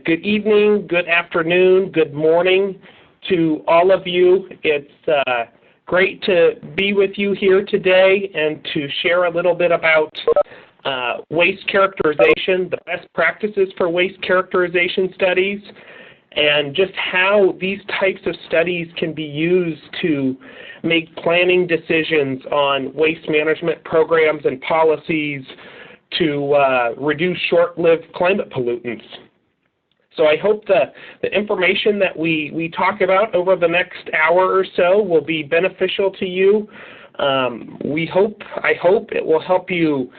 Good evening, good afternoon, good morning to all of you. It's great to be with you here today and to share a little bit about waste characterization, the best practices for waste characterization studies, and just how these types of studies can be used to make planning decisions on waste management programs and policies to reduce short-lived climate pollutants. So I hope the information that we talk about over the next hour or so will be beneficial to you. I hope it will help you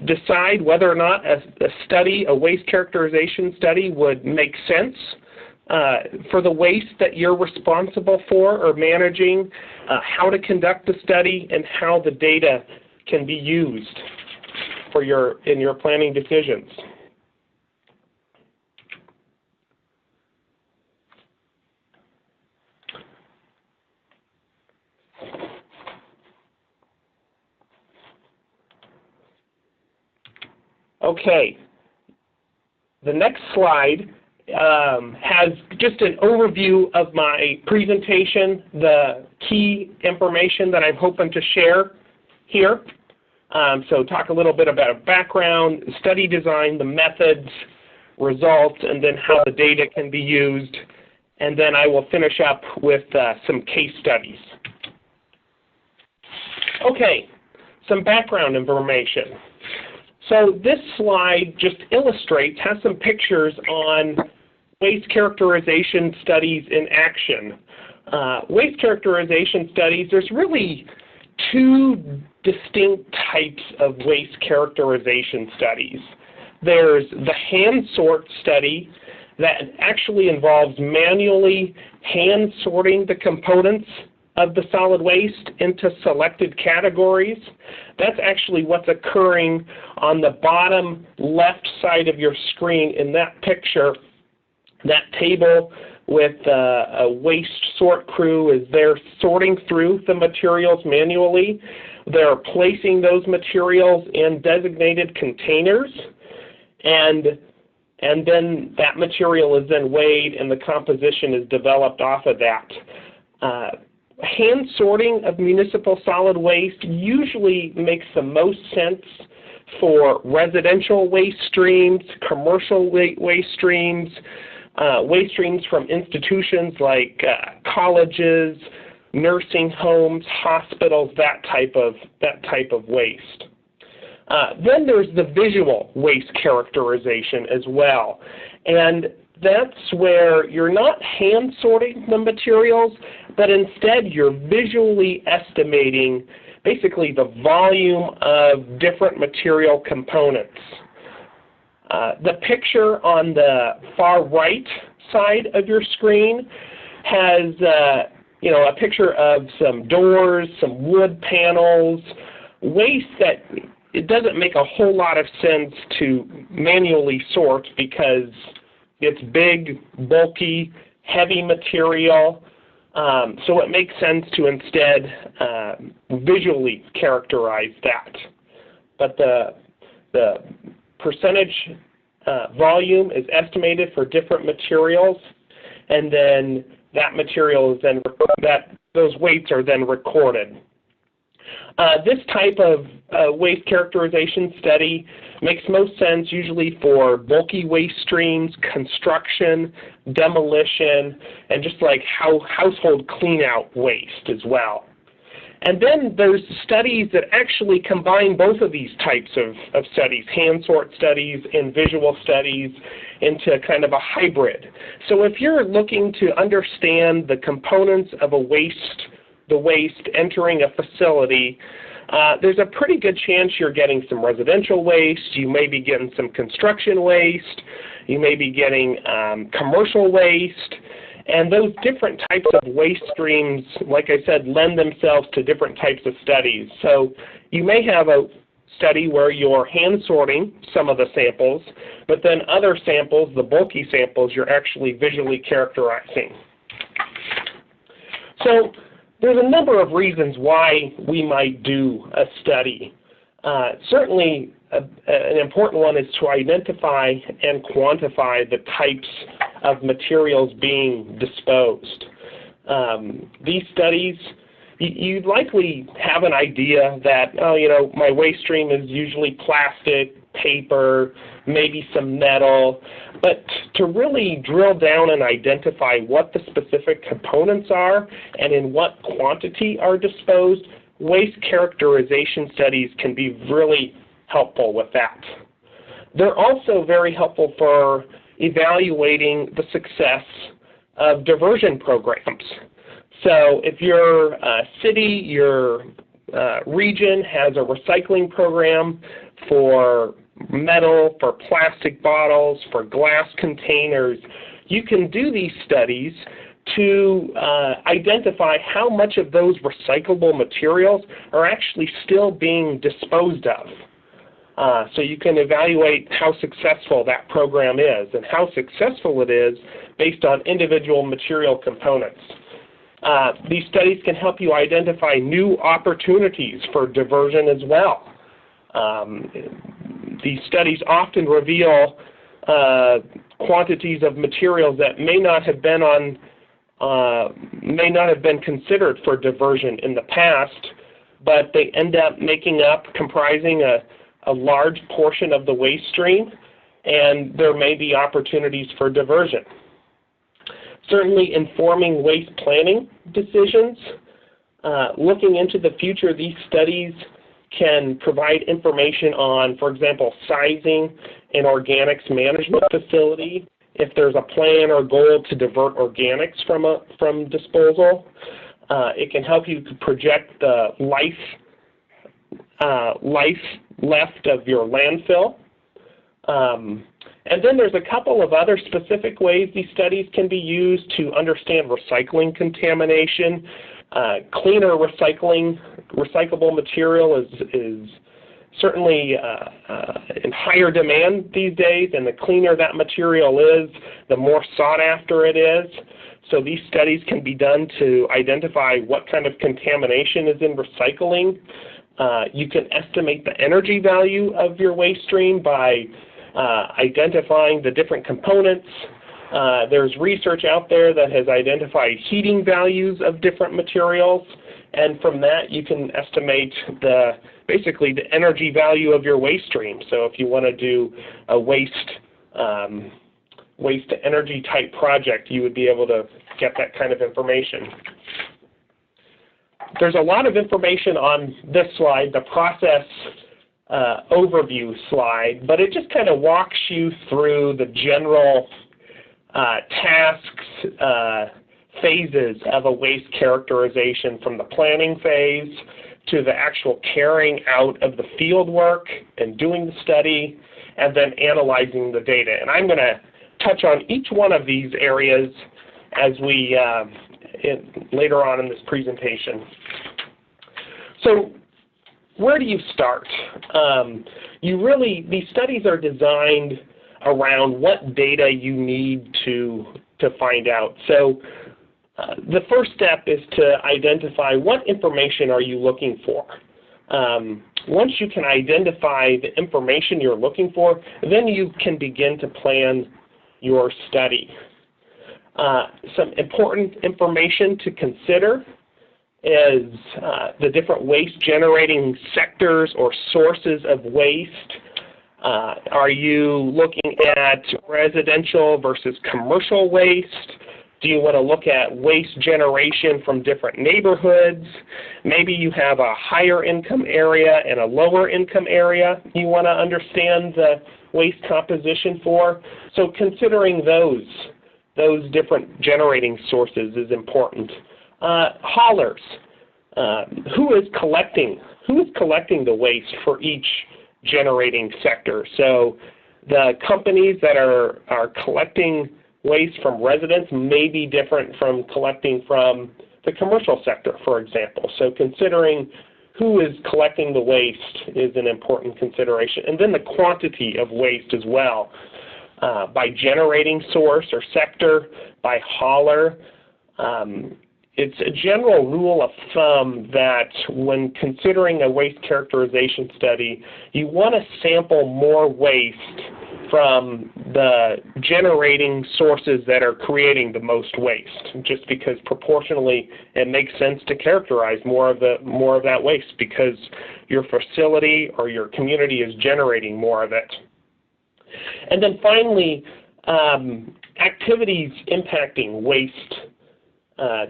decide whether or not a waste characterization study would make sense for the waste that you're responsible for or managing, how to conduct the study, and how the data can be used in your planning decisions. Okay, the next slide has just an overview of my presentation, the key information that I'm hoping to share here. So talk a little bit about background, study design, the methods, results, and then how the data can be used. And then I will finish up with some case studies. Okay, some background information. So this slide just has some pictures on waste characterization studies in action. Waste characterization studies, there's really two distinct types of waste characterization studies. There's the hand sort study that actually involves manually hand sorting the components of the solid waste into selected categories. That's actually what's occurring on the bottom left side of your screen in that picture. That table with a waste sort crew is there sorting through the materials manually. They're placing those materials in designated containers, and then that material is then weighed and the composition is developed off of that. Hand sorting of municipal solid waste usually makes the most sense for residential waste streams, commercial waste streams from institutions like colleges, nursing homes, hospitals, that type of waste. Then there's the visual waste characterization as well, and that's where you're not hand sorting the materials, but instead you're visually estimating basically the volume of different material components. The picture on the far right side of your screen has a picture of some doors, some wood panels, waste that it doesn't make a whole lot of sense to manually sort because it's big, bulky, heavy material, so it makes sense to instead visually characterize that. But the percentage volume is estimated for different materials, and then that material is those weights are then recorded. This type of waste characterization study makes most sense usually for bulky waste streams, construction, demolition, and just like household clean-out waste as well. And then there's studies that actually combine both of these types of studies, hand sort studies and visual studies, into kind of a hybrid. So if you're looking to understand the components of the waste entering a facility, there's a pretty good chance you're getting some residential waste, you may be getting some construction waste, you may be getting commercial waste, and those different types of waste streams, like I said, lend themselves to different types of studies. So you may have a study where you're hand sorting some of the samples, but then other samples, the bulky samples, you're actually visually characterizing. So there's a number of reasons why we might do a study. Certainly an important one is to identify and quantify the types of materials being disposed. These studies, you likely have an idea that, oh, you know, my waste stream is usually plastic, paper, maybe some metal, but to really drill down and identify what the specific components are and in what quantity are disposed, waste characterization studies can be really helpful with that. They're also very helpful for evaluating the success of diversion programs. So if your city, your region has a recycling program for metal, for plastic bottles, for glass containers, you can do these studies to identify how much of those recyclable materials are actually still being disposed of. So you can evaluate how successful that program is and how successful it is based on individual material components. These studies can help you identify new opportunities for diversion as well. These studies often reveal quantities of materials that may not have been considered for diversion in the past, but they end up comprising a large portion of the waste stream, and there may be opportunities for diversion. Certainly informing waste planning decisions. Looking into the future, these studies can provide information on, for example, sizing an organics management facility, if there's a plan or goal to divert organics from disposal. It can help you to project the life left of your landfill. And then there's a couple of other specific ways these studies can be used to understand recycling contamination. Cleaner recyclable material is certainly in higher demand these days, and the cleaner that material is, the more sought after it is. So these studies can be done to identify what kind of contamination is in recycling. You can estimate the energy value of your waste stream by identifying the different components. There's research out there that has identified heating values of different materials, and from that you can estimate basically the energy value of your waste stream. So if you want to do a waste to energy type project, you would be able to get that kind of information. There's a lot of information on this slide, the process overview slide, but it just kind of walks you through the general tasks, phases of a waste characterization, from the planning phase to the actual carrying out of the field work and doing the study, and then analyzing the data. And I'm going to touch on each one of these areas as we later on in this presentation. So where do you start? These studies are designed around what data you need to find out. So the first step is to identify what information are you looking for. Once you can identify the information you're looking for, then you can begin to plan your study. Some important information to consider is the different waste generating sectors or sources of waste. Are you looking at residential versus commercial waste? Do you want to look at waste generation from different neighborhoods? Maybe you have a higher income area and a lower income area you want to understand the waste composition for. So considering those different generating sources is important. Haulers. Who is collecting the waste for each generating sector? So the companies that are collecting waste from residents may be different from collecting from the commercial sector, for example. So considering who is collecting the waste is an important consideration. And then the quantity of waste as well, by generating source or sector, by hauler. it's a general rule of thumb that when considering a waste characterization study, you want to sample more waste from the generating sources that are creating the most waste, just because proportionally it makes sense to characterize more of that waste because your facility or your community is generating more of it. And then finally, activities impacting waste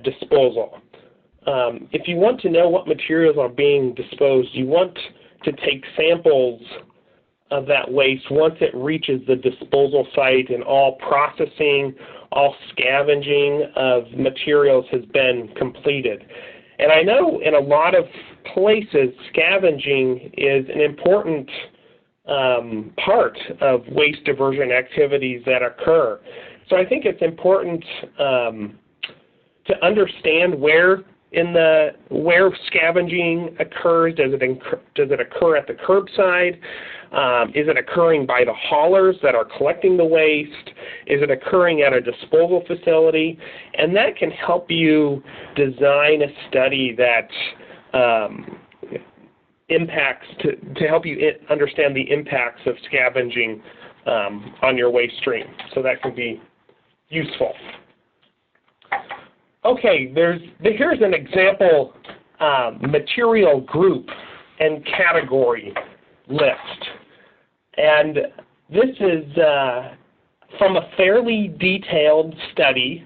disposal. If you want to know what materials are being disposed, you want to take samples of that waste once it reaches the disposal site and all processing, all scavenging of materials has been completed. And I know in a lot of places scavenging is an important part of waste diversion activities that occur. So I think it's important to understand where scavenging occurs. Does it occur at the curbside? Is it occurring by the haulers that are collecting the waste? Is it occurring at a disposal facility? And that can help you design a study that to help you understand the impacts of scavenging on your waste stream. So that can be useful. Okay, here's an example material group and category list. And this is from a fairly detailed study,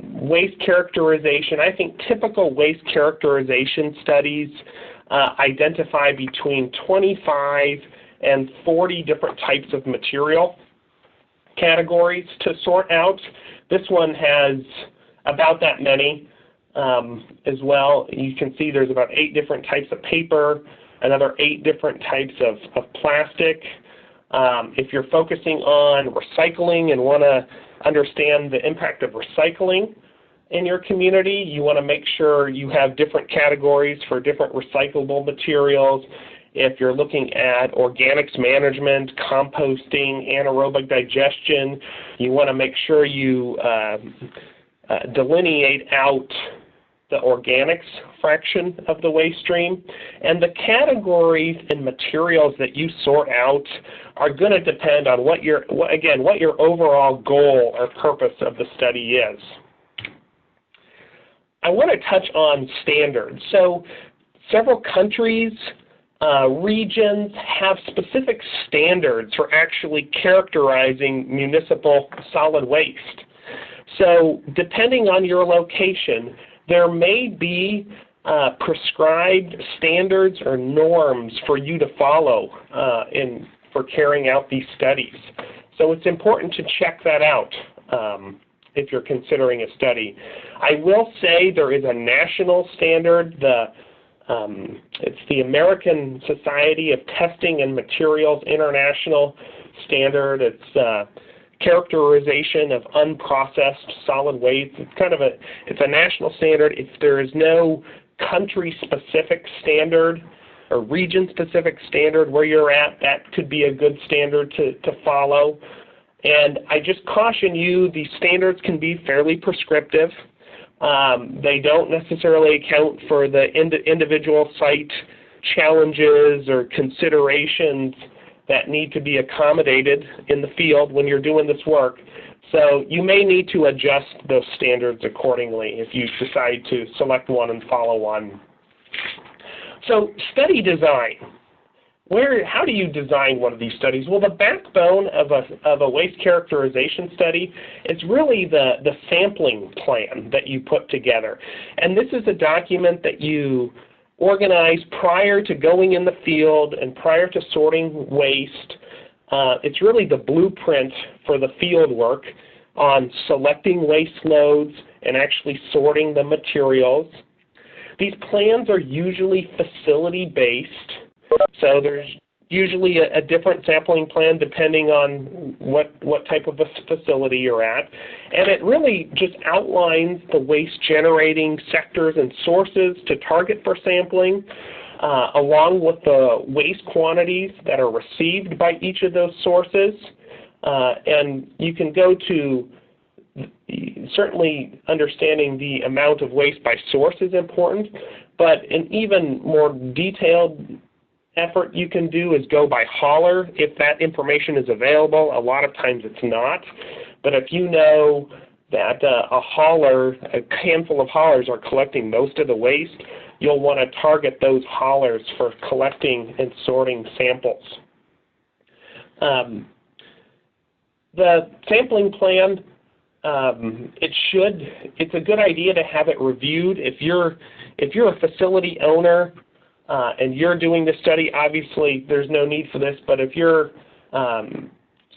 waste characterization. I think typical waste characterization studies identify between 25 and 40 different types of material categories to sort out. This one has about that many as well. You can see there's about 8 different types of paper, another 8 different types of plastic. If you're focusing on recycling and want to understand the impact of recycling in your community, you want to make sure you have different categories for different recyclable materials. If you're looking at organics management, composting, anaerobic digestion, you want to make sure you delineate out the organics fraction of the waste stream. And the categories and materials that you sort out are going to depend on what your overall goal or purpose of the study is. I want to touch on standards. So several countries, regions have specific standards for actually characterizing municipal solid waste. So depending on your location, there may be prescribed standards or norms for you to follow for carrying out these studies. So it's important to check that out if you're considering a study. I will say there is a national standard. It's the American Society of Testing and Materials International Standard. It's characterization of unprocessed solid waste. It's a national standard. If there is no country-specific standard or region-specific standard where you're at, that could be a good standard to follow. And I just caution you, these standards can be fairly prescriptive. They don't necessarily account for the individual site challenges or considerations that need to be accommodated in the field when you're doing this work. So you may need to adjust those standards accordingly if you decide to select one and follow one. So study design. How do you design one of these studies? Well, the backbone of a waste characterization study is really the sampling plan that you put together. And this is a document that you organize prior to going in the field and prior to sorting waste. It's really the blueprint for the field work on selecting waste loads and actually sorting the materials. These plans are usually facility-based. So there's usually a different sampling plan depending on what type of a facility you're at. And it really just outlines the waste generating sectors and sources to target for sampling, along with the waste quantities that are received by each of those sources. And you can go to certainly understanding the amount of waste by source is important, but an even more detailed effort you can do is go by hauler if that information is available. A lot of times it's not, but if you know that a handful of haulers are collecting most of the waste, you'll want to target those haulers for collecting and sorting samples. The sampling plan, it's a good idea to have it reviewed. If you're a facility owner and you're doing the study, obviously there's no need for this, but if you're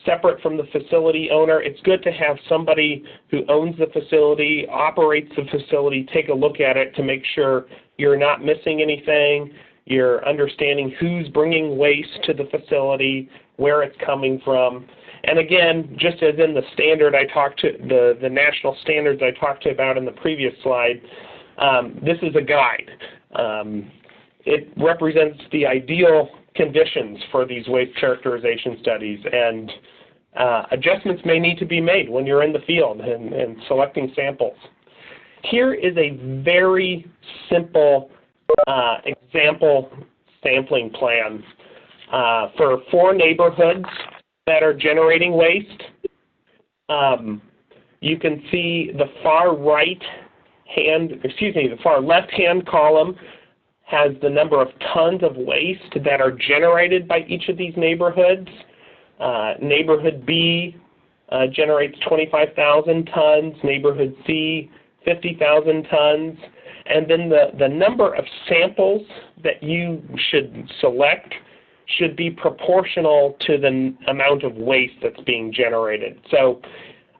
separate from the facility owner, it's good to have somebody who owns the facility, operates the facility, take a look at it to make sure you're not missing anything, you're understanding who's bringing waste to the facility, where it's coming from. And again, just as in the standard I talked to, the national standards I talked to about in the previous slide, this is a guide. It represents the ideal conditions for these waste characterization studies, and adjustments may need to be made when you're in the field and selecting samples. Here is a very simple example sampling plan for 4 neighborhoods that are generating waste. You can see the far left-hand column has the number of tons of waste that are generated by each of these neighborhoods. Neighborhood B generates 25,000 tons, neighborhood C 50,000 tons, and then the number of samples that you should select should be proportional to the amount of waste that's being generated. So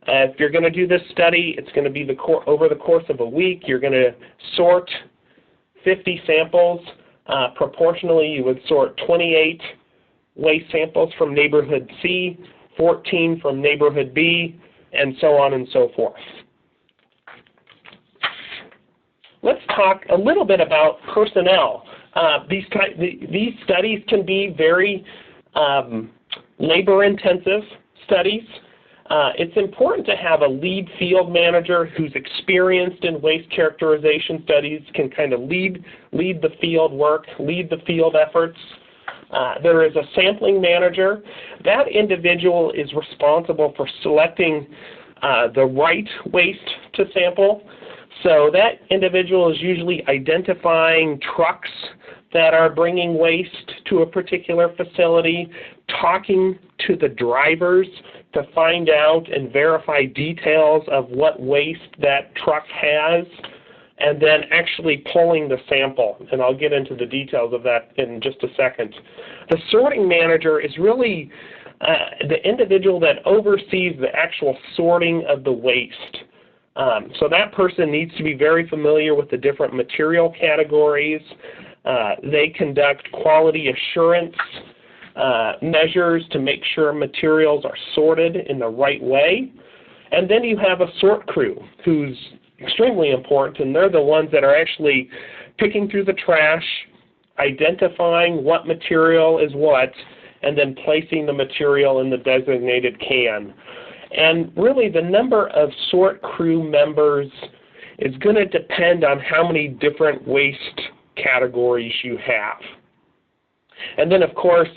if you're going to do this study, it's going to be over the course of a week. You're going to sort 50 samples. Proportionally, you would sort 28 waste samples from neighborhood C, 14 from neighborhood B, and so on and so forth. Let's talk a little bit about personnel. These studies can be very labor-intensive studies. It's important to have a lead field manager who's experienced in waste characterization studies, can kind of lead the field work, lead the field efforts. There is a sampling manager. That individual is responsible for selecting the right waste to sample. So that individual is usually identifying trucks that are bringing waste to a particular facility, talking to the drivers to find out and verify details of what waste that truck has, and then actually pulling the sample. And I'll get into the details of that in just a second. The sorting manager is really the individual that oversees the actual sorting of the waste. So that person needs to be very familiar with the different material categories. They conduct quality assurance measures to make sure materials are sorted in the right way. And then you have a sort crew who's extremely important, and they're the ones that are actually picking through the trash, identifying what material is what, and then placing the material in the designated can. And really the number of sort crew members is going to depend on how many different waste categories you have. And then of course,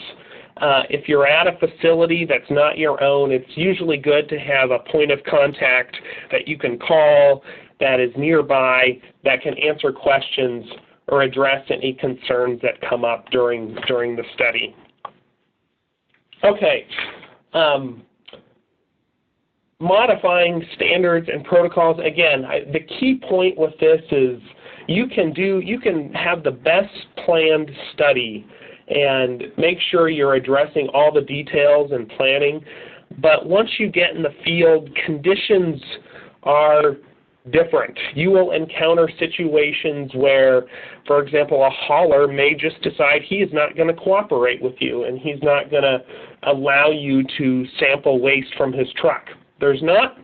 if you're at a facility that's not your own, it's usually good to have a point of contact that you can call that is nearby that can answer questions or address any concerns that come up during the study. Okay. Modifying standards and protocols. Again, the key point with this is you can have the best planned study and make sure you're addressing all the details and planning, but once you get in the field, conditions are different. You will encounter situations where, for example, a hauler may just decide he is not going to cooperate with you and he's not going to allow you to sample waste from his truck. There's not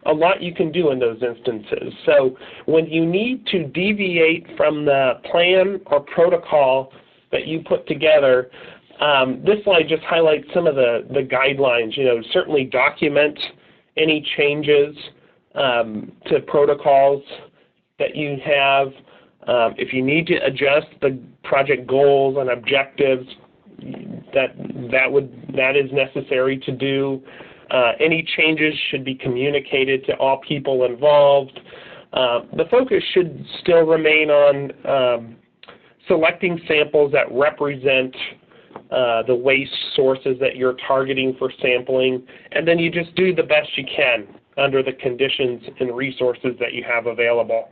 a lot you can do in those instances. So when you need to deviate from the plan or protocol that you put together, this slide just highlights some of the guidelines. You know, certainly document any changes. to protocols that you have. If you need to adjust the project goals and objectives, that is necessary to do. Any changes should be communicated to all people involved. The focus should still remain on selecting samples that represent the waste sources that you're targeting for sampling, and then you just do the best you can under the conditions and resources that you have available.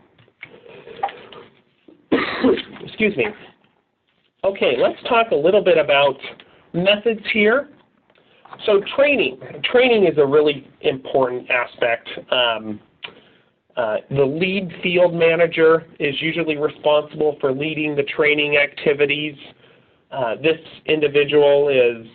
Excuse me. Okay, let's talk a little bit about methods here. So training is a really important aspect. The lead field manager is usually responsible for leading the training activities. This individual is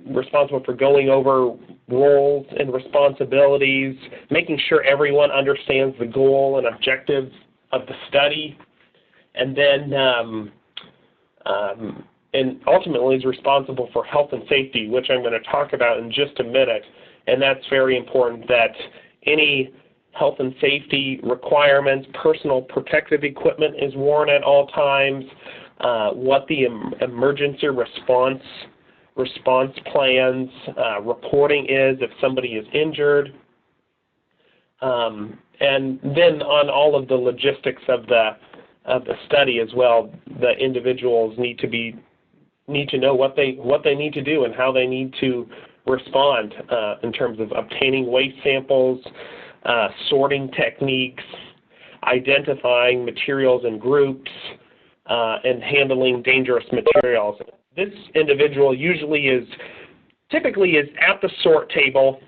responsible for going over roles and responsibilities, making sure everyone understands the goal and objectives of the study, and then and ultimately is responsible for health and safety, which I'm going to talk about in just a minute. And that's very important, that any health and safety requirements, personal protective equipment is worn at all times, what the emergency response plans, reporting is if somebody is injured, and then on all of the logistics of the study as well. The individuals need to know what they need to do and how they need to respond in terms of obtaining waste samples, sorting techniques, identifying materials in groups, and handling dangerous materials. This individual typically is at the sort table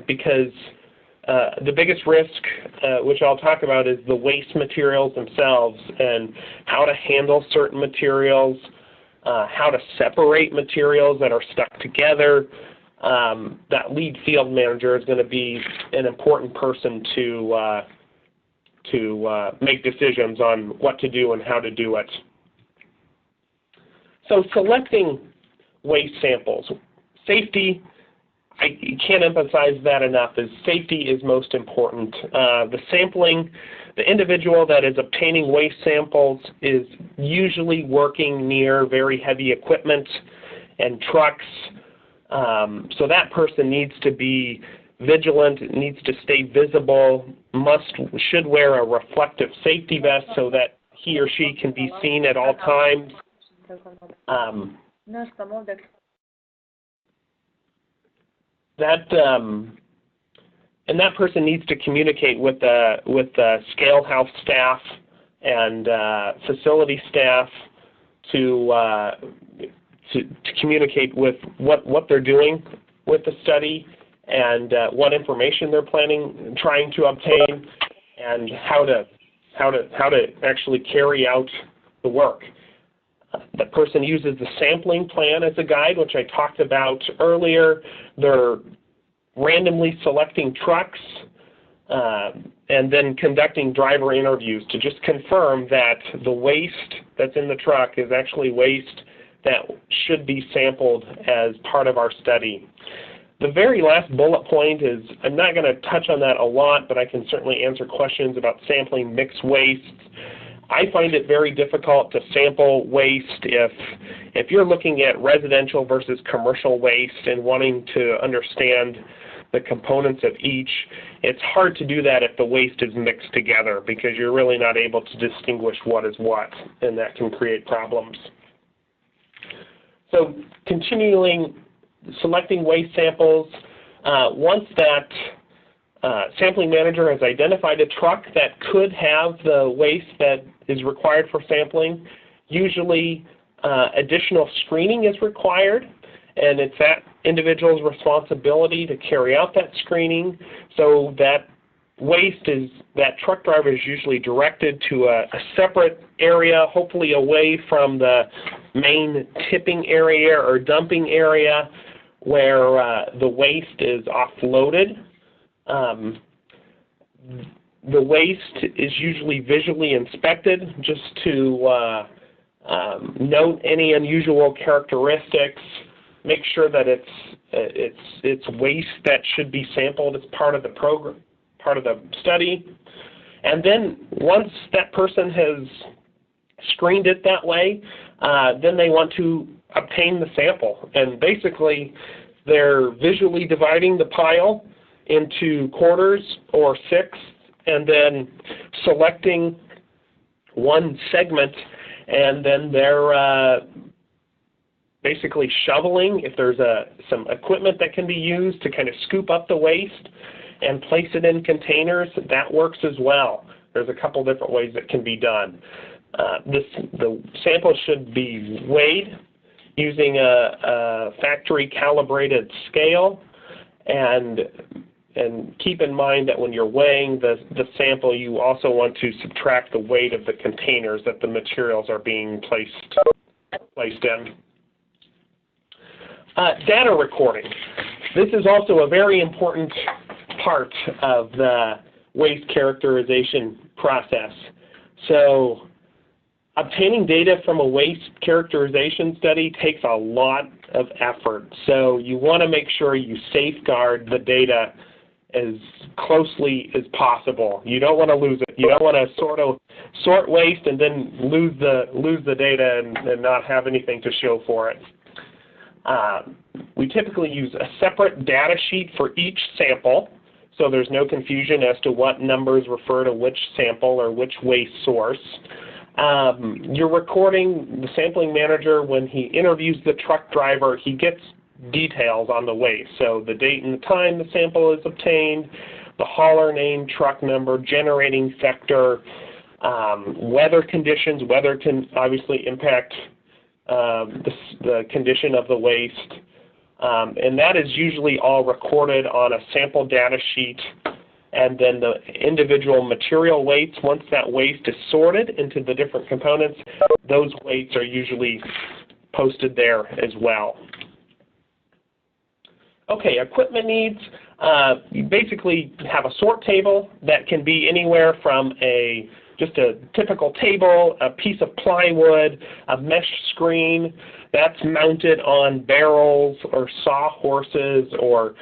because the biggest risk, which I'll talk about, is the waste materials themselves and how to handle certain materials, how to separate materials that are stuck together. That lead field manager is going to be an important person to make decisions on what to do and how to do it. So selecting waste samples. Safety, I can't emphasize that enough, is safety is most important. The individual that is obtaining waste samples is usually working near very heavy equipment and trucks. So that person needs to be vigilant, needs to stay visible, should wear a reflective safety vest so that he or she can be seen at all times. And that person needs to communicate with the scale house staff and facility staff to communicate with what they're doing with the study and what information they're trying to obtain, and how to actually carry out the work. The person uses the sampling plan as a guide, which I talked about earlier. They're randomly selecting trucks and then conducting driver interviews to just confirm that the waste that's in the truck is actually waste that should be sampled as part of our study. The very last bullet point is, I'm not going to touch on that a lot, but I can certainly answer questions about sampling mixed wastes. I find it very difficult to sample waste if you're looking at residential versus commercial waste and wanting to understand the components of each. It's hard to do that if the waste is mixed together because you're really not able to distinguish what is what, and that can create problems. So continuing selecting waste samples, once that sampling manager has identified a truck that could have the waste that is required for sampling, usually additional screening is required, and it's that individual's responsibility to carry out that screening. So that that truck driver is usually directed to a separate area, hopefully away from the main tipping area or dumping area where the waste is offloaded. The waste is usually visually inspected just to note any unusual characteristics, make sure that it's waste that should be sampled as part of the part of the study. And then once that person has screened it that way, then they want to obtain the sample. And basically, they're visually dividing the pile into quarters or sixths, and then selecting one segment, and then they're basically shoveling, if there's some equipment that can be used to kind of scoop up the waste and place it in containers, that works as well. There's a couple different ways that can be done. The sample should be weighed using a factory calibrated scale, and keep in mind that when you're weighing the sample, you also want to subtract the weight of the containers that the materials are being placed in. Data recording. This is also a very important part of the waste characterization process. So obtaining data from a waste characterization study takes a lot of effort. So you want to make sure you safeguard the data as closely as possible. You don't want to lose it. You don't want to sort waste and then lose the data and not have anything to show for it. We typically use a separate data sheet for each sample, so there's no confusion as to what numbers refer to which sample or which waste source. You're recording the sampling manager when he interviews the truck driver. He gets details on the waste, so the date and the time the sample is obtained, the hauler name, truck number, generating sector, weather conditions. Weather can obviously impact the condition of the waste, and that is usually all recorded on a sample data sheet. And then the individual material weights, once that waste is sorted into the different components, those weights are usually posted there as well. Okay, equipment needs. You basically have a sort table that can be anywhere from just a typical table, a piece of plywood, a mesh screen that's mounted on barrels or sawhorses or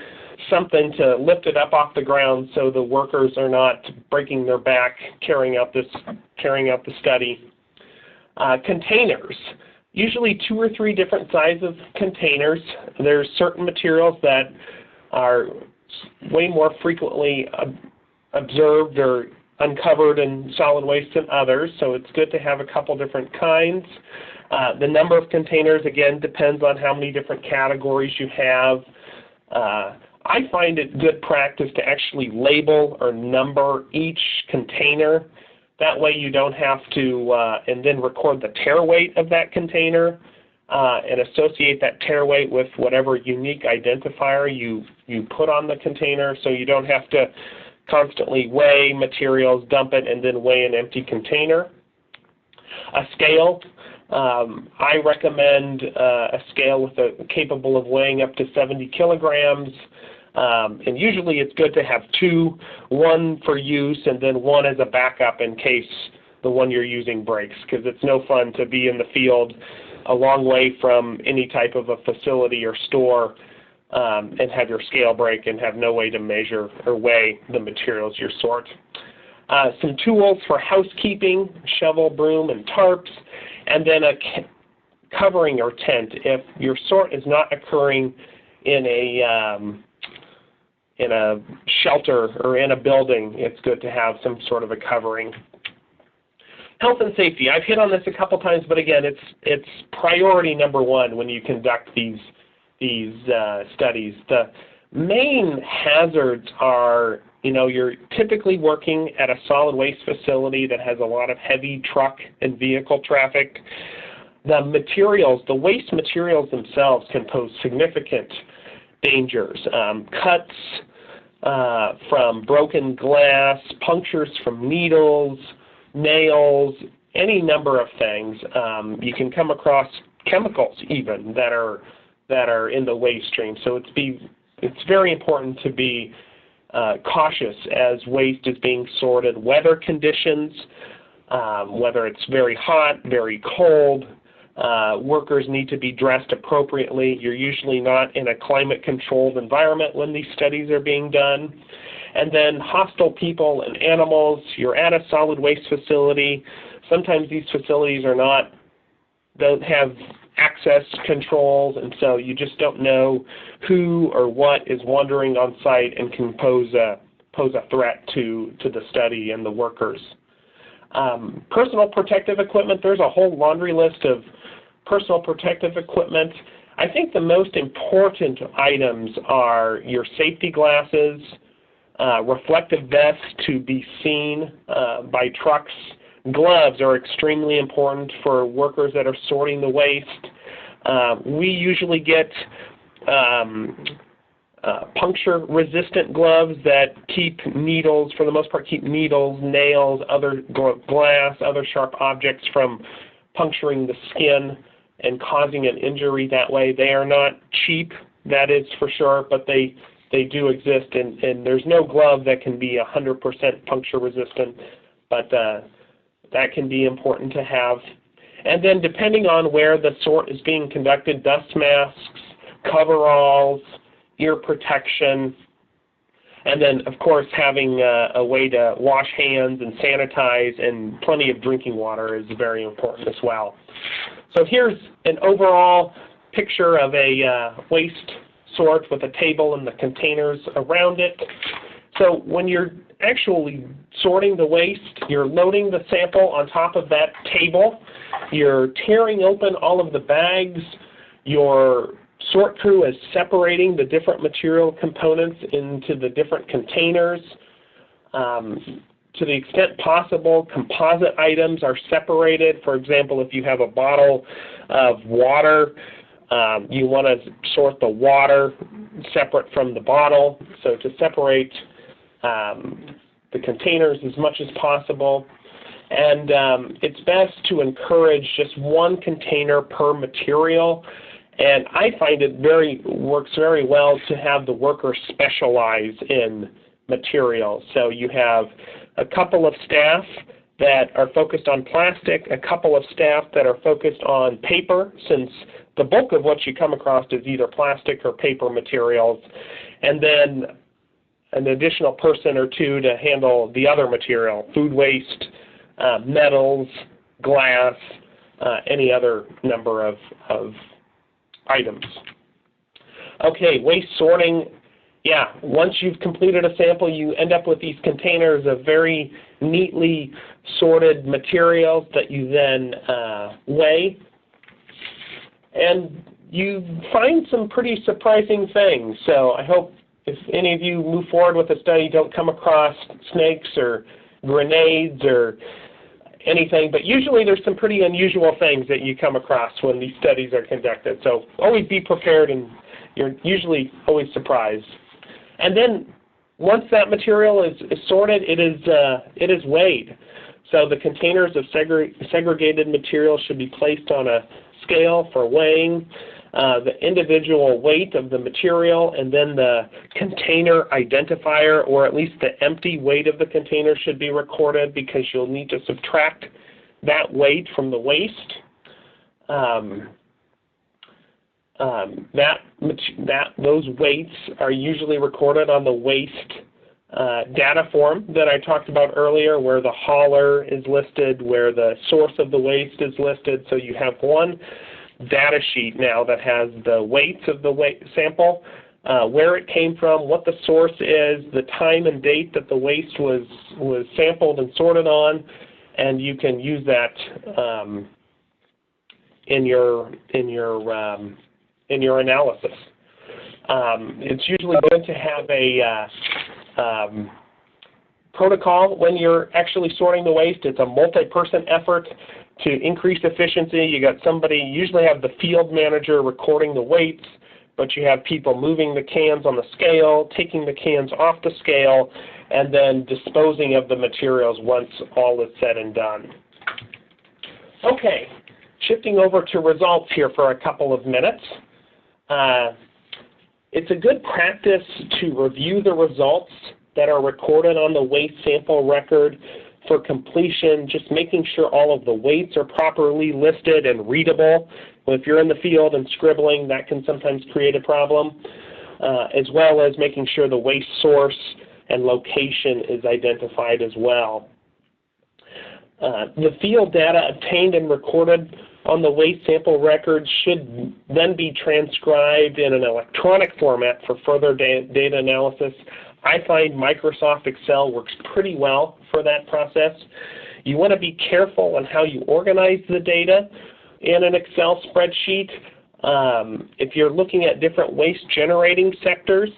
something to lift it up off the ground so the workers are not breaking their back carrying out the study. Containers. Usually 2 or 3 different sizes of containers. There's certain materials that are way more frequently observed or uncovered in solid waste than others, so it's good to have a couple different kinds. The number of containers, again, depends on how many different categories you have. I find it good practice to actually label or number each container. That way you don't have to, and then record the tare weight of that container and associate that tare weight with whatever unique identifier you put on the container, so you don't have to constantly weigh materials, dump it, and then weigh an empty container. A scale. I recommend a scale capable of weighing up to 70 kilograms. And usually it's good to have 2, one for use and then one as a backup in case the one you're using breaks, because it's no fun to be in the field a long way from any type of a facility or store and have your scale break and have no way to measure or weigh the materials you sort. Some tools for housekeeping, shovel, broom, and tarps, and then a covering or tent. If your sort is not occurring in a shelter or in a building, it's good to have some sort of a covering. Health and safety. I've hit on this a couple times, but again, it's priority number 1 when you conduct these studies. The main hazards are, you're typically working at a solid waste facility that has a lot of heavy truck and vehicle traffic. The waste materials themselves can pose significant dangers. Cuts from broken glass, punctures from needles, nails, any number of things. You can come across chemicals even that are in the waste stream. So it's very important to be cautious as waste is being sorted. Weather conditions, whether it's very hot, very cold, Workers need to be dressed appropriately. You're usually not in a climate-controlled environment when these studies are being done. And then hostile people and animals. You're at a solid waste facility. Sometimes these facilities don't have access controls, and so you just don't know who or what is wandering on site and can pose a threat to the study and the workers. Personal protective equipment, there's a whole laundry list of personal protective equipment. I think the most important items are your safety glasses, reflective vests to be seen by trucks. Gloves are extremely important for workers that are sorting the waste. We usually get puncture-resistant gloves that keep needles, for the most part, keep needles, nails, other glass, other sharp objects from puncturing the skin and causing an injury that way. They are not cheap, that is for sure, but they do exist, and there's no glove that can be 100% puncture-resistant, but that can be important to have. And then depending on where the sort is being conducted, dust masks, coveralls, ear protection, and then, of course, having a way to wash hands and sanitize, and plenty of drinking water is very important as well. So here's an overall picture of a waste sort with a table and the containers around it. So when you're actually sorting the waste, you're loading the sample on top of that table. You're tearing open all of the bags. Your sort crew is separating the different material components into the different containers. To the extent possible, composite items are separated. For example, if you have a bottle of water, you want to sort the water separate from the bottle. So to separate the containers as much as possible. And it's best to encourage just one container per material. And I find it works very well to have the worker specialize in materials. So you have a couple of staff that are focused on plastic, a couple of staff that are focused on paper, since the bulk of what you come across is either plastic or paper materials, and then an additional person or two to handle the other material, food waste, metals, glass, any other number of items. Okay, waste sorting. Yeah, once you've completed a sample, you end up with these containers of very neatly sorted materials that you then weigh. And you find some pretty surprising things. So I hope if any of you move forward with a study, don't come across snakes or grenades or anything, but usually there's some pretty unusual things that you come across when these studies are conducted. So always be prepared, and you're usually always surprised. And then once that material is sorted, it is weighed. So the containers of segregated material should be placed on a scale for weighing. The individual weight of the material, and then the container identifier, or at least the empty weight of the container, should be recorded, because you'll need to subtract that weight from the waste. Those weights are usually recorded on the waste data form that I talked about earlier, where the hauler is listed, where the source of the waste is listed. So you have one data sheet now that has the weights of the sample, where it came from, what the source is, the time and date that the waste was sampled and sorted on, and you can use that in your analysis. It's usually good to have a protocol when you're actually sorting the waste. It's a multi-person effort to increase efficiency. You got somebody, usually have the field manager recording the weights, but you have people moving the cans on the scale, taking the cans off the scale, and then disposing of the materials once all is said and done. Okay, shifting over to results here for a couple of minutes. It's a good practice to review the results that are recorded on the waste sample record for completion, just making sure all of the weights are properly listed and readable. If you're in the field and scribbling, that can sometimes create a problem, as well as making sure the waste source and location is identified as well. The field data obtained and recorded on the waste sample records should then be transcribed in an electronic format for further data analysis. I find Microsoft Excel works pretty well for that process. You want to be careful on how you organize the data in an Excel spreadsheet. If you're looking at different waste generating sectors,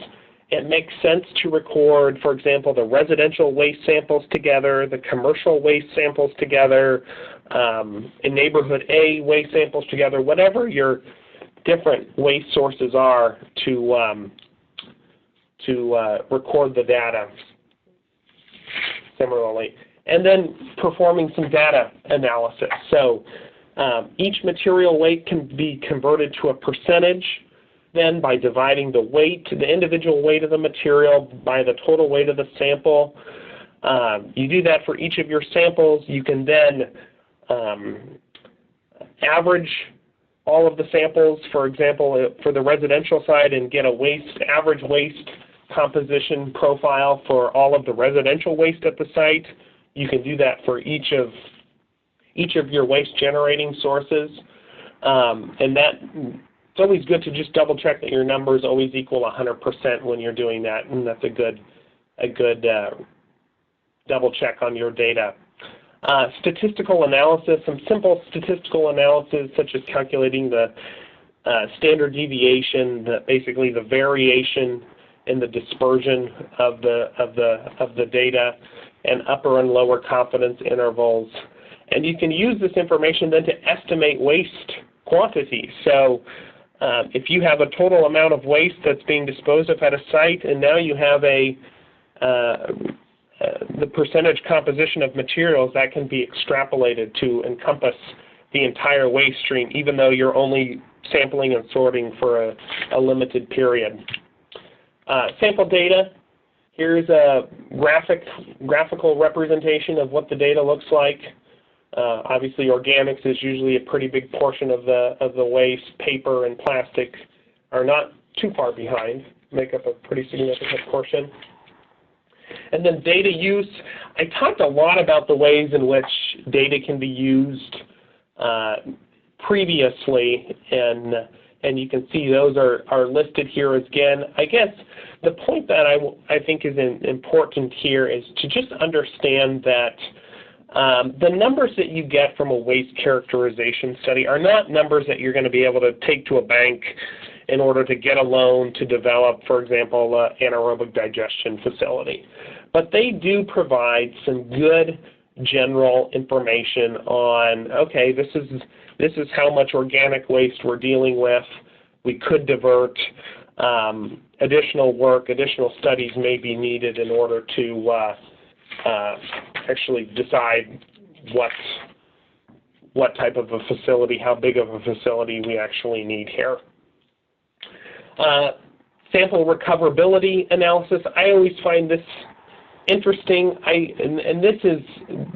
it makes sense to record, for example, the residential waste samples together, the commercial waste samples together, in neighborhood A waste samples together, whatever your different waste sources are to record the data similarly. And then performing some data analysis. So each material weight can be converted to a percentage then by dividing the weight, the individual weight of the material by the total weight of the sample. You do that for each of your samples. You can then average all of the samples, for example, for the residential side, and get a average waste composition profile for all of the residential waste at the site. You can do that for each of your waste generating sources, and that it's always good to just double check that your numbers always equal 100% when you're doing that, and that's a good double check on your data. Statistical analysis, some simple statistical analysis such as calculating the standard deviation, basically the variation in the dispersion of the data, and upper and lower confidence intervals. And you can use this information then to estimate waste quantities. So if you have a total amount of waste that's being disposed of at a site, and now you have the percentage composition of materials, that can be extrapolated to encompass the entire waste stream, even though you're only sampling and sorting for a limited period. Sample data. Here's a graphical representation of what the data looks like. Obviously, organics is usually a pretty big portion of the waste. Paper and plastic are not too far behind, make up a pretty significant portion. And then data use. I talked a lot about the ways in which data can be used previously, and you can see those are listed here again. I guess the point that I think is important here is to just understand that the numbers that you get from a waste characterization study are not numbers that you're going to be able to take to a bank in order to get a loan to develop, for example, an anaerobic digestion facility. But they do provide some good general information on, okay, this is how much organic waste we're dealing with. We could divert. Additional work, additional studies may be needed in order to actually decide what type of a facility, how big of a facility we actually need here. Sample recoverability analysis. I always find this interesting. And this is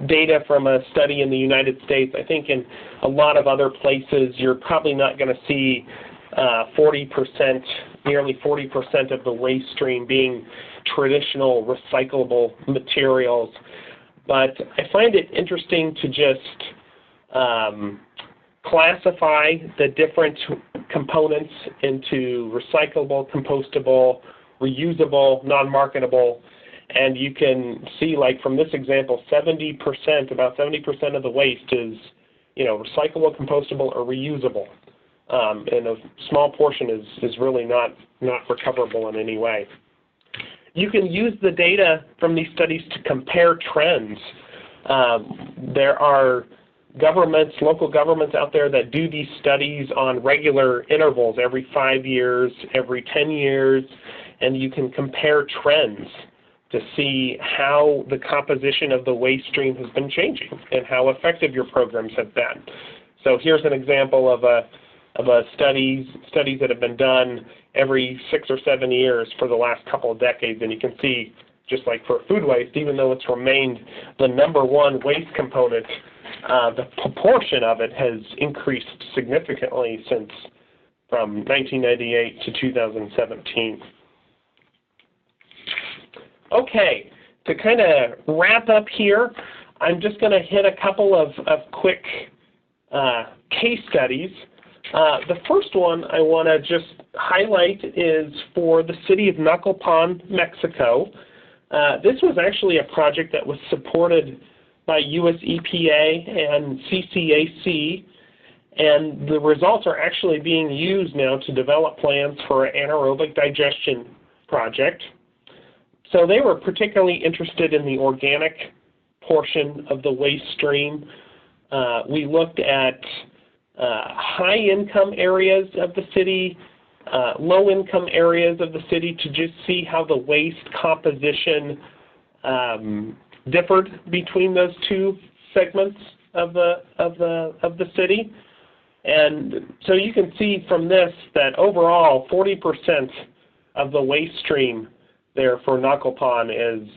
data from a study in the United States. I think in a lot of other places you're probably not going to see 40%, nearly 40% of the waste stream being traditional recyclable materials. But I find it interesting to just classify the different components into recyclable, compostable, reusable, non-marketable. And you can see, like from this example, about 70% of the waste is, recyclable, compostable, or reusable. And a small portion is really not recoverable in any way. You can use the data from these studies to compare trends. There are local governments out there that do these studies on regular intervals, every 5 years, every 10 years, and you can compare trends to see how the composition of the waste stream has been changing and how effective your programs have been. So here's an example of studies that have been done every 6 or 7 years for the last couple of decades, and you can see just like for food waste, even though it's remained the #1 waste component, the proportion of it has increased significantly since from 1998 to 2017. Okay, to kind of wrap up here, I'm just going to hit a couple of quick case studies. The first one I want to just highlight is for the city of Naucalpan, Mexico. This was actually a project that was supported by US EPA and CCAC, and the results are actually being used now to develop plans for an anaerobic digestion project. So they were particularly interested in the organic portion of the waste stream. We looked at high-income areas of the city, low-income areas of the city, to just see how the waste composition differed between those two segments of the city. And so you can see from this that overall 40% of the waste stream there for Naucalpan is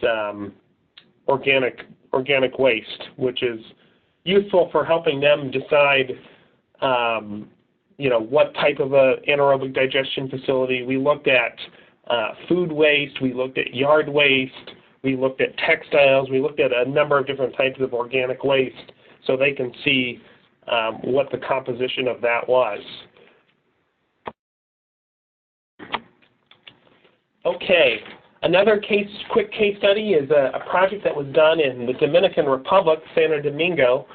organic waste, which is useful for helping them decide what type of a anaerobic digestion facility. We looked at food waste, we looked at yard waste, we looked at textiles, we looked at a number of different types of organic waste so they can see what the composition of that was. Okay, another quick case study is a project that was done in the Dominican Republic, Santo Domingo.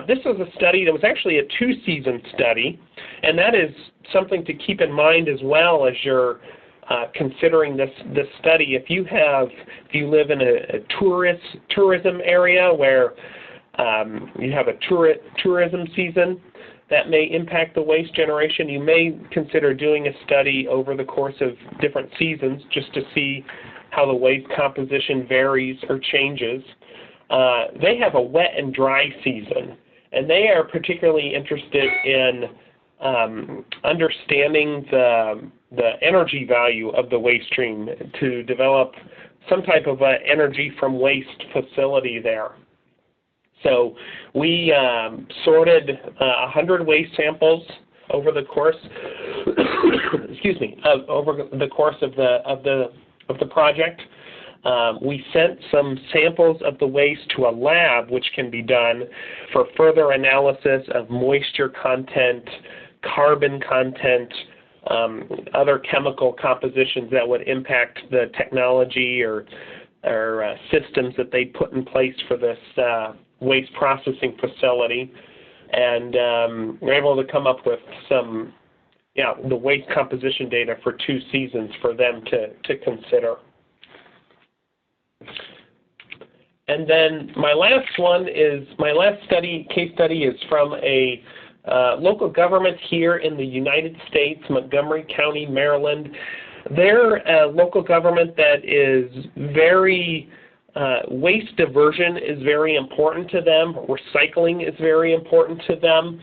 This was a study that was actually a 2-season study, and that is something to keep in mind as well as you're considering this study. If you live in a tourism area where you have a tourism season that may impact the waste generation, you may consider doing a study over the course of different seasons just to see how the waste composition varies or changes. They have a wet and dry season, and they are particularly interested in understanding the energy value of the waste stream to develop some type of energy from waste facility there. So we sorted 100 waste samples over the course, over the course of the project. We sent some samples of the waste to a lab, which can be done for further analysis of moisture content, carbon content, other chemical compositions that would impact the technology or systems that they put in place for this waste processing facility. And we're able to come up with some, the waste composition data for 2 seasons for them to consider. And then my last case study is from a local government here in the United States, Montgomery County, Maryland. They're a local government that is very, waste diversion is very important to them. Recycling is very important to them.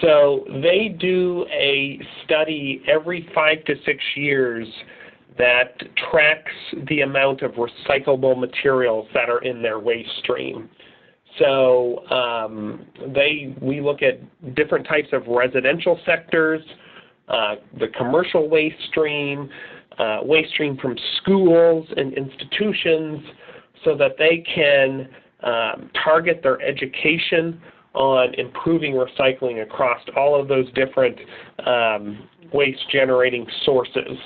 So they do a study every 5 to 6 years that tracks the amount of recyclable materials that are in their waste stream. So we look at different types of residential sectors, the commercial waste stream from schools and institutions, so that they can target their education on improving recycling across all of those different waste-generating sources.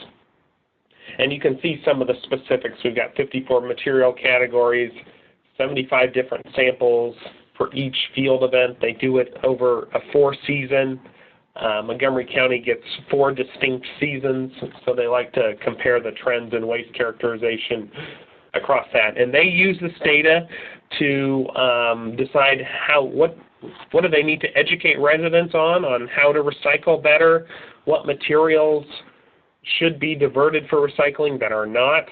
And you can see some of the specifics. We've got 54 material categories, 75 different samples for each field event. They do it over a 4-season. Montgomery County gets 4 distinct seasons, so they like to compare the trends in waste characterization across that. And they use this data to decide what do they need to educate residents on how to recycle better, what materials should be diverted for recycling that are not.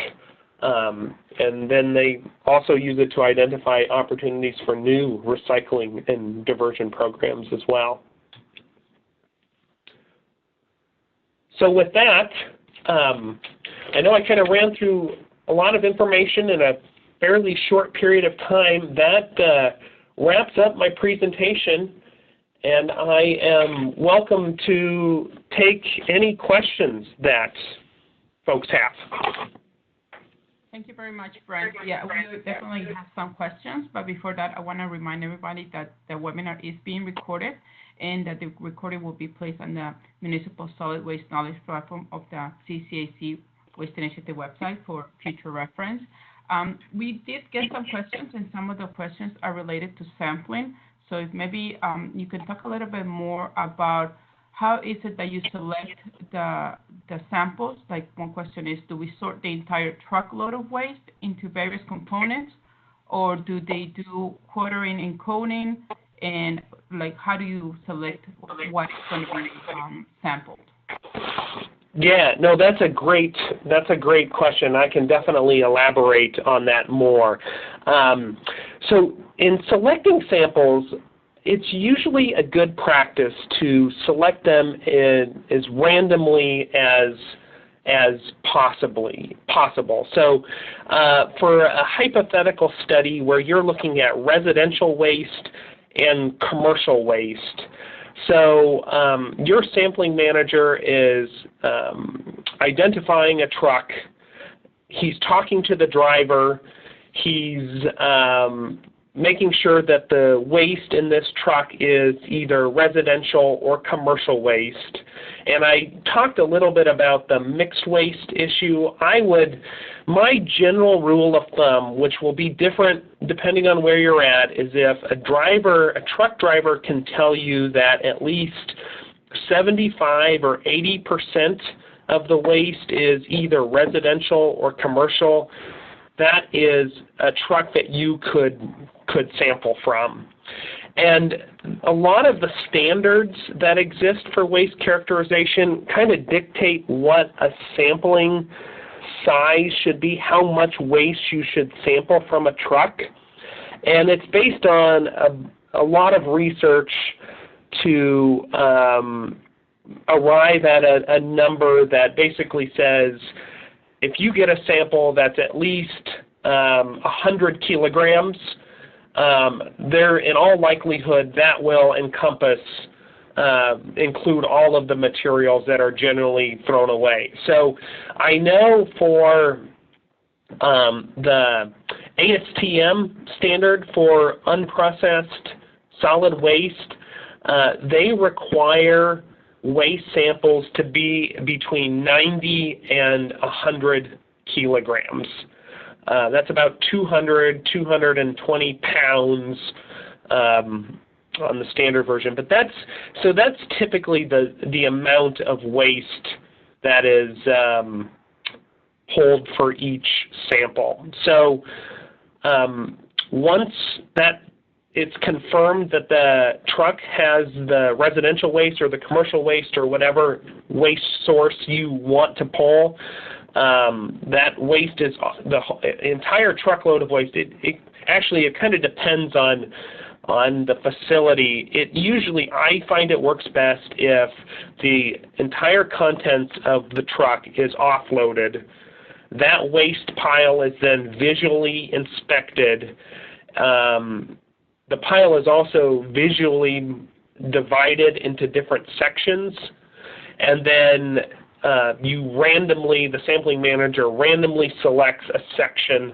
And then they also use it to identify opportunities for new recycling and diversion programs as well. So with that, I know I kind of ran through a lot of information in a fairly short period of time. That wraps up my presentation, and I am welcome to take any questions that folks have. Thank you very much, Brent. Yeah, we definitely have some questions, but before that, I want to remind everybody that the webinar is being recorded and that the recording will be placed on the Municipal Solid Waste Knowledge Platform of the CCAC Waste Initiative website for future reference. We did get some questions, and some of the questions are related to sampling. So if maybe you can talk a little bit more about how is it that you select the samples? Like, one question is, do we sort the entire truckload of waste into various components, or do they do quartering and coding? And like, how do you select what's going to be sampled? Yeah, no, that's a great question. I can definitely elaborate on that more. So in selecting samples, it's usually a good practice to select them as randomly as possible. So for a hypothetical study where you're looking at residential waste and commercial waste, so your sampling manager is identifying a truck. He's talking to the driver. He's making sure that the waste in this truck is either residential or commercial waste. And I talked a little bit about the mixed waste issue. My general rule of thumb, which will be different depending on where you're at, is if a truck driver can tell you that at least 75 or 80% of the waste is either residential or commercial, that is a truck that you could sample from. And a lot of the standards that exist for waste characterization kind of dictate what a sampling size should be, how much waste you should sample from a truck. And it's based on a lot of research to arrive at a number that basically says if you get a sample that's at least 100 kilograms, in all likelihood that will include all of the materials that are generally thrown away. So I know for the ASTM standard for unprocessed solid waste, they require waste samples to be between 90 and 100 kilograms. That's about 220 pounds on the standard version. But that's typically the amount of waste that is pulled for each sample. So once that it's confirmed that the truck has the residential waste or the commercial waste or whatever waste source you want to pull, that waste is the entire truckload of waste. It kind of depends on the facility. I find it works best if the entire contents of the truck is offloaded. That waste pile is then visually inspected. The pile is also visually divided into different sections, and then the sampling manager randomly selects a section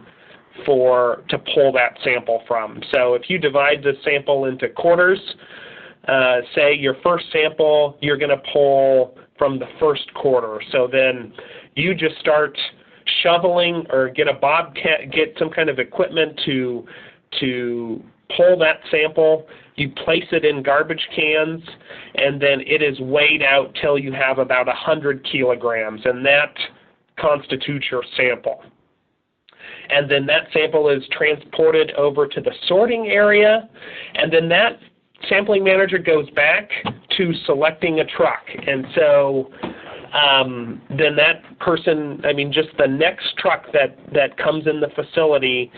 to pull that sample from. So if you divide the sample into quarters, say your first sample you're going to pull from the first quarter. So then you just start shoveling or get a bobcat, get some kind of equipment to pull that sample. You place it in garbage cans, and then it is weighed out till you have about 100 kilograms, and that constitutes your sample. And then that sample is transported over to the sorting area, and then that sampling manager goes back to selecting a truck. And so then that person, just the next truck that comes in the facility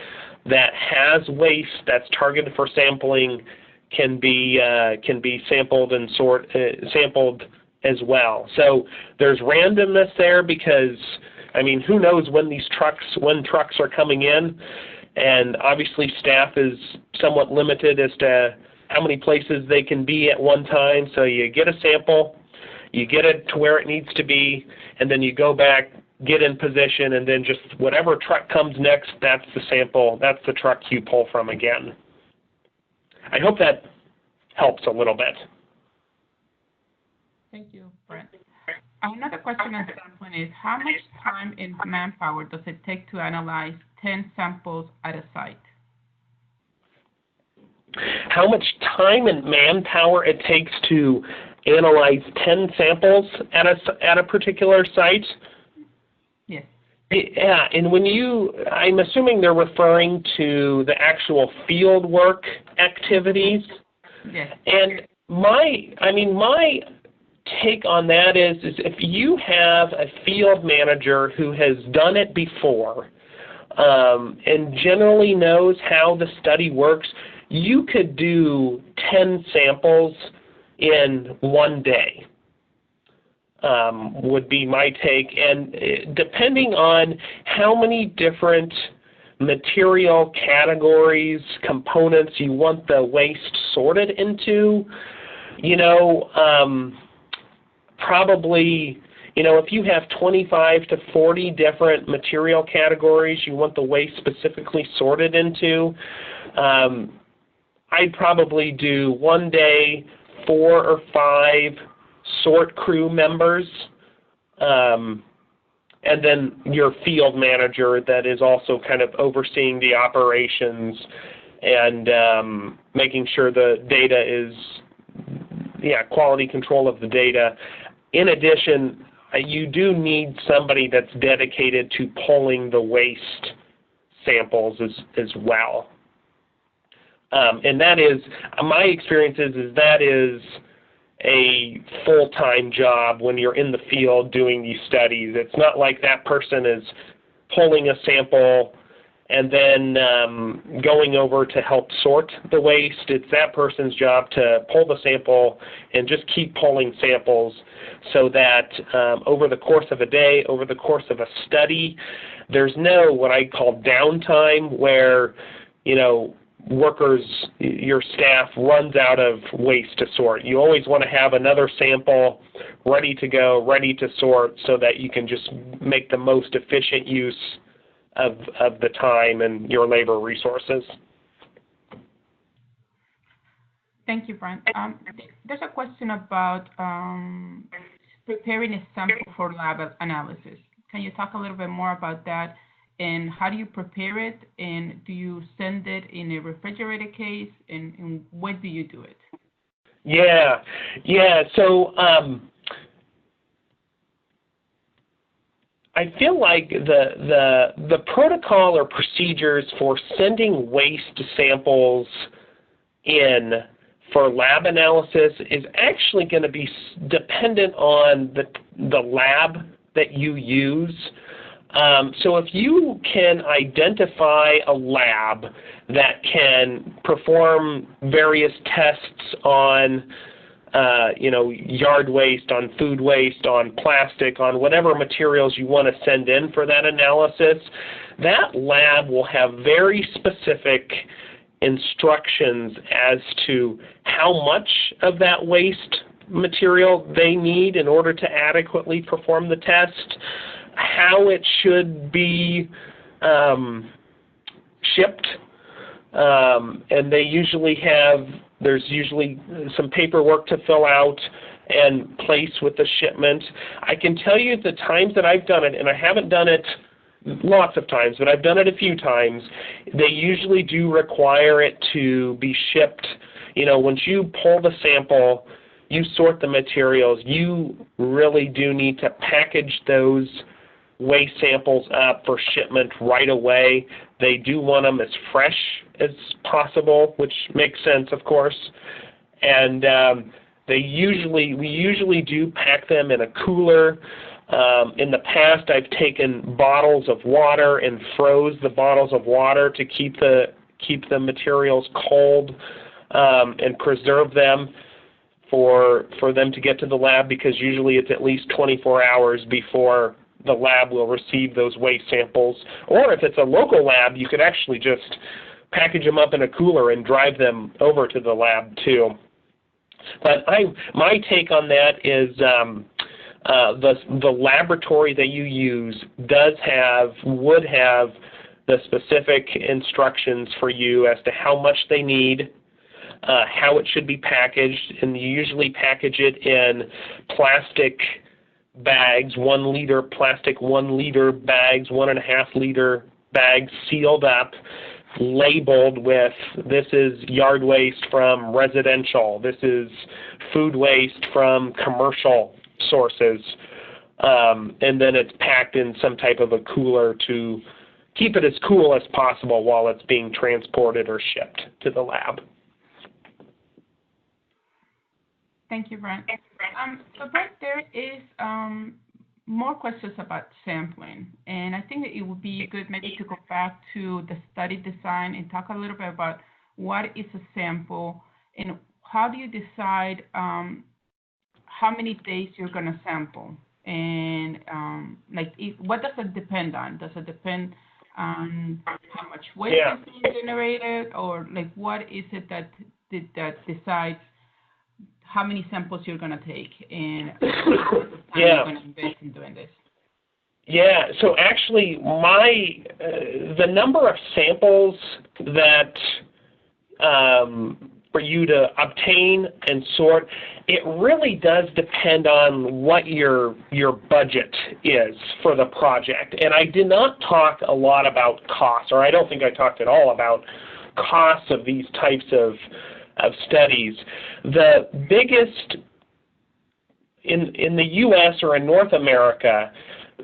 that has waste that's targeted for sampling can be sampled and sampled as well. So there's randomness there because I mean, who knows when trucks are coming in, and obviously staff is somewhat limited as to how many places they can be at one time. So you get a sample, you get it to where it needs to be, and then you go back, get in position, and then just whatever truck comes next, that's the sample, that's the truck you pull from again. I hope that helps a little bit. Thank you, Brent. Another question on sampling is, how much time and manpower does it take to analyze 10 samples at a site? How much time and manpower it takes to analyze 10 samples at a particular site? Yes. Yeah, and I'm assuming they're referring to the actual field work activities. Yes. And my take on that is if you have a field manager who has done it before and generally knows how the study works, you could do 10 samples in one day, would be my take. And depending on how many different material categories, components you want the waste sorted into, probably, if you have 25 to 40 different material categories you want the waste specifically sorted into, I'd probably do one day 4 or 5 sort crew members, and then your field manager that is also kind of overseeing the operations and making sure the data is, quality control of the data. In addition, you do need somebody that's dedicated to pulling the waste samples as well. And that is, my experience is that is a full-time job when you're in the field doing these studies. It's not like that person is pulling a sample and then going over to help sort the waste. It's that person's job to pull the sample and just keep pulling samples so that over the course of a day, over the course of a study, there's no what I call downtime where, workers, your staff runs out of waste to sort. You always want to have another sample ready to go, ready to sort, so that you can just make the most efficient use of the time and your labor resources. Thank you, Brent. There's a question about preparing a sample for lab analysis. Can you talk a little bit more about that? And how do you prepare it? And do you send it in a refrigerated case? And when do you do it? Yeah. So I feel like the protocol or procedures for sending waste samples in for lab analysis is actually going to be dependent on the lab that you use. So if you can identify a lab that can perform various tests on, yard waste, on food waste, on plastic, on whatever materials you want to send in for that analysis, that lab will have very specific instructions as to how much of that waste material they need in order to adequately perform the test, how it should be shipped, and there's usually some paperwork to fill out and place with the shipment. I can tell you the times that I've done it, and I haven't done it lots of times, but I've done it a few times, they usually do require it to be shipped. Once you pull the sample, you sort the materials, you really do need to package those waste samples up for shipment right away. They do want them as fresh as possible, which makes sense, of course. And we usually do pack them in a cooler. In the past, I've taken bottles of water and froze the bottles of water to keep the materials cold and preserve them for them to get to the lab, because usually it's at least 24 hours before the lab will receive those waste samples. Or if it's a local lab, you could actually just package them up in a cooler and drive them over to the lab too. But my take on that is the laboratory that you use would have the specific instructions for you as to how much they need, how it should be packaged, and you usually package it in plastic bags, 1 liter plastic 1 liter bags, 1.5 liter bags, sealed up, labeled with, this is yard waste from residential, this is food waste from commercial sources, and then it's packed in some type of a cooler to keep it as cool as possible while it's being transported or shipped to the lab. Thank you, Brent. So Brent, there is more questions about sampling, and I think that it would be good maybe to go back to the study design and talk a little bit about what is a sample and how do you decide how many days you're going to sample, and what does it depend on? Does it depend on how much waste is being generated, or like what is it that decides how many samples you're going to take and you're going to invest in doing this? Yeah, so actually the number of samples that for you to obtain and sort, it really does depend on what your budget is for the project. And I did not talk a lot about costs, or I don't think I talked at all about costs of these types of studies. The biggest, in the U.S. or in North America,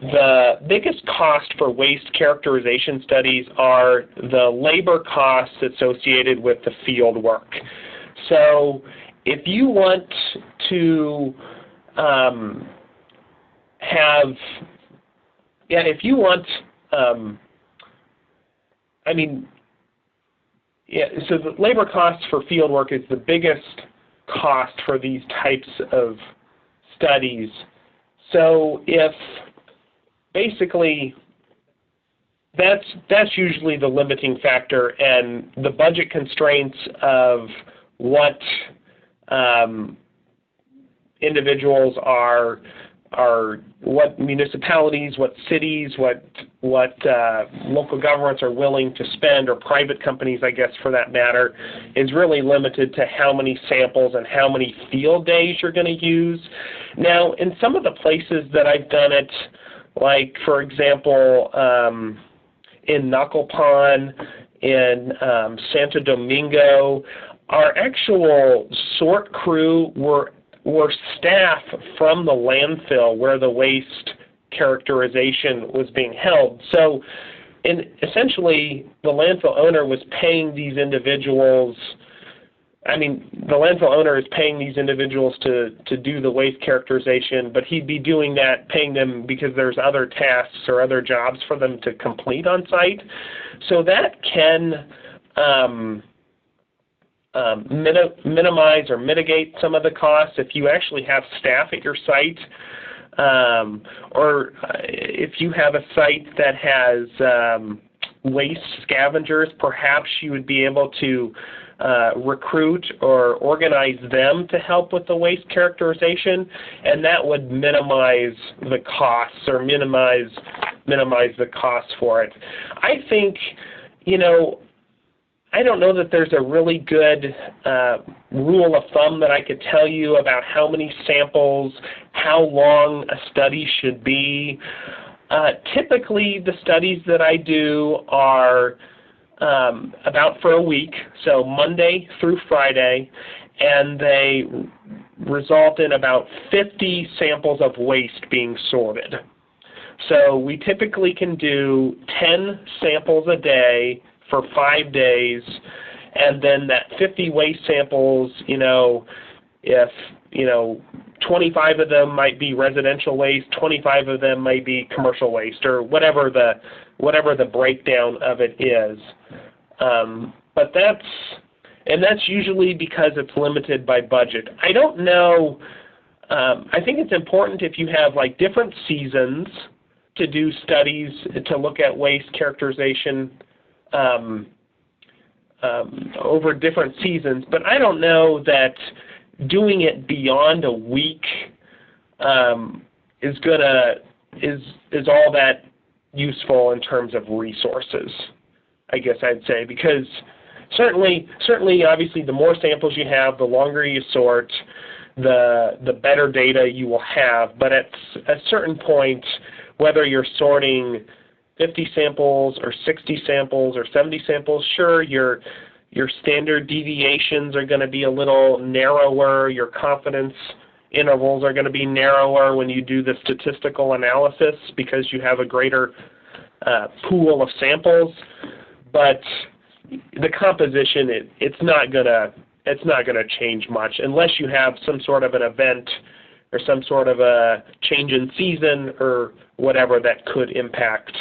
the biggest cost for waste characterization studies are the labor costs associated with the field work. So if you want to so the labor costs for field work is the biggest cost for these types of studies. So if basically that's usually the limiting factor, and the budget constraints of what individuals are what municipalities, what cities, what local governments are willing to spend, or private companies, I guess, for that matter, is really limited to how many samples and how many field days you're going to use. Now, in some of the places that I've done it, like, for example, in Knuckle Pond, in Santo Domingo, our actual sort crew were staff from the landfill where the waste characterization was being held. So essentially, the landfill owner was paying these individuals, the landfill owner is paying these individuals to do the waste characterization, but he'd be doing that, paying them because there's other tasks or other jobs for them to complete on site. So that can minimize or mitigate some of the costs if you actually have staff at your site, or if you have a site that has waste scavengers, perhaps you would be able to recruit or organize them to help with the waste characterization, and that would minimize the costs or minimize the costs for it. I think, I don't know that there's a really good rule of thumb that I could tell you about how many samples, how long a study should be. Typically, the studies that I do are about for a week, so Monday through Friday, and they result in about 50 samples of waste being sorted. So we typically can do 10 samples a day for 5 days, and then that 50 waste samples, if 25 of them might be residential waste, 25 of them might be commercial waste, or whatever the breakdown of it is. But that's usually because it's limited by budget. I don't know. I think it's important if you have like different seasons to do studies to look at waste characterization over different seasons, but I don't know that doing it beyond a week is all that useful in terms of resources, I guess I'd say, because certainly, obviously, the more samples you have, the longer you sort, the better data you will have. But at a certain point, whether you're sorting 50 samples or 60 samples or 70 samples, sure, your standard deviations are going to be a little narrower. Your confidence intervals are going to be narrower when you do the statistical analysis because you have a greater pool of samples. But the composition, it's not gonna change much unless you have some sort of an event or some sort of a change in season or whatever that could impact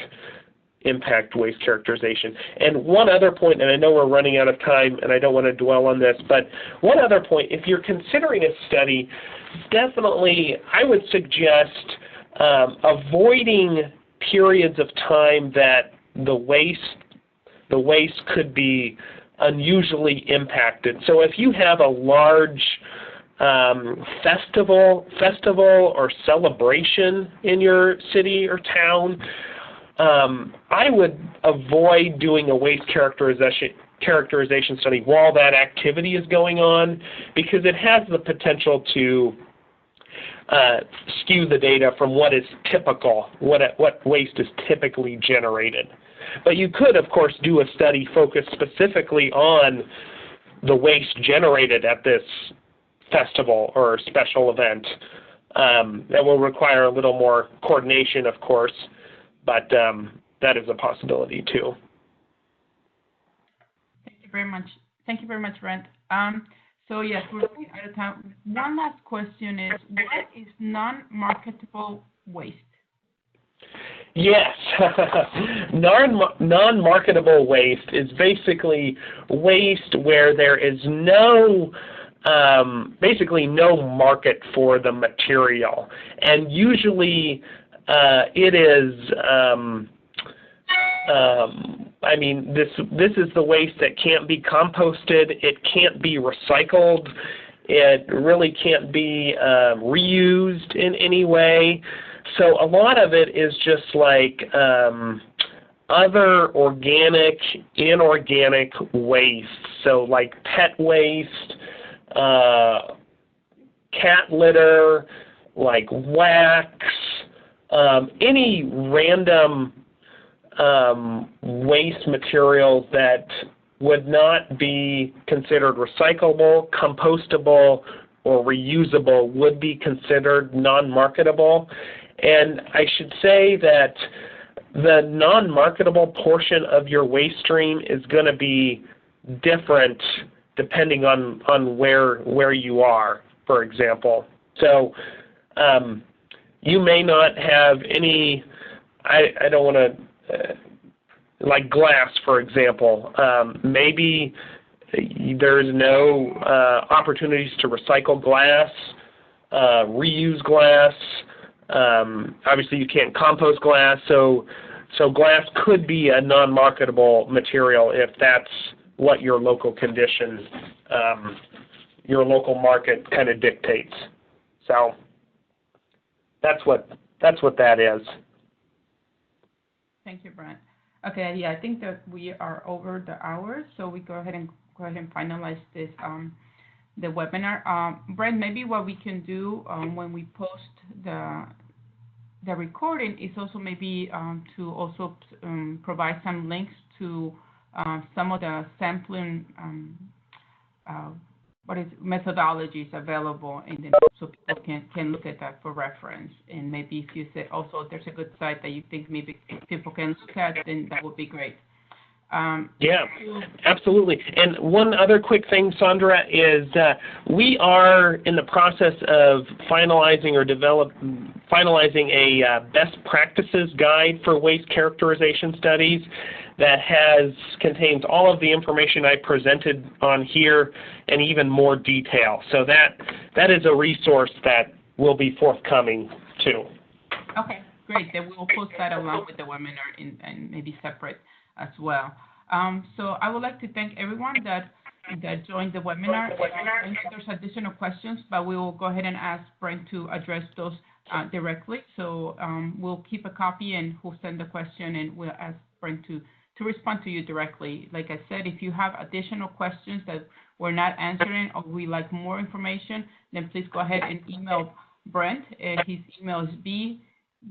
waste characterization. And one other point, and I know we're running out of time and I don't want to dwell on this, but one other point, if you're considering a study, definitely I would suggest avoiding periods of time that the waste could be unusually impacted. So if you have a large festival or celebration in your city or town, I would avoid doing a waste characterization study while that activity is going on, because it has the potential to skew the data from what is typical, what waste is typically generated. But you could, of course, do a study focused specifically on the waste generated at this festival or special event. That will require a little more coordination, of course, but that is a possibility too. Thank you very much. Thank you very much, Brent. So yes, we're running out of time. One last question is, what is non-marketable waste? Yes, non-marketable waste is basically waste where there is basically no market for the material, and usually it is. I mean, this is the waste that can't be composted. It can't be recycled. It really can't be reused in any way. So a lot of it is just like other organic, inorganic waste. So like pet waste, cat litter, like wax, any random waste materials that would not be considered recyclable, compostable, or reusable would be considered non-marketable. And I should say that the non-marketable portion of your waste stream is going to be different depending on where you are, for example. So you may not have any, I don't want to, like glass, for example. Maybe there's no opportunities to recycle glass, reuse glass. Obviously, you can't compost glass, so glass could be a non-marketable material if that's what your local conditions, your local market kind of dictates. So that's what that is. Thank you, Brent. Okay, yeah, I think that we are over the hour, so we go ahead and finalize this the webinar. Brent, maybe what we can do when we post the recording is also maybe to also provide some links to some of the sampling methodologies available, and then so people can look at that for reference. And maybe if you say also there's a good site that you think maybe people can look at, then that would be great. Yeah, absolutely. And one other quick thing, Sandra, is we are in the process of finalizing a best practices guide for waste characterization studies that contains all of the information I presented on here and even more detail. So that is a resource that will be forthcoming too. Okay, Great. Then we will post that along with the webinar and maybe separate as well. So I would like to thank everyone that joined the webinar. I know there's additional questions, but we will go ahead and ask Brent to address those directly. So we'll keep a copy, and we'll send the question, and we'll ask Brent to respond to you directly. Like I said, if you have additional questions that we're not answering or we like more information, then please go ahead and email Brent. His email is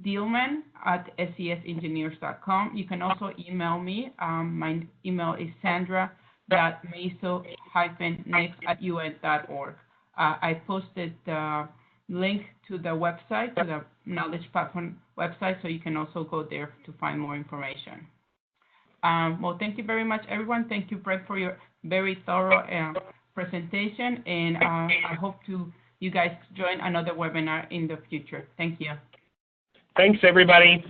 bdealman@sesengineers.com. You can also email me. My email is sandra.meso-next@un.org. I posted the link to the website, to the Knowledge Platform website, so you can also go there to find more information. Well, thank you very much, everyone. Thank you, Brent, for your very thorough presentation, and I hope you guys join another webinar in the future. Thank you. Thanks, everybody.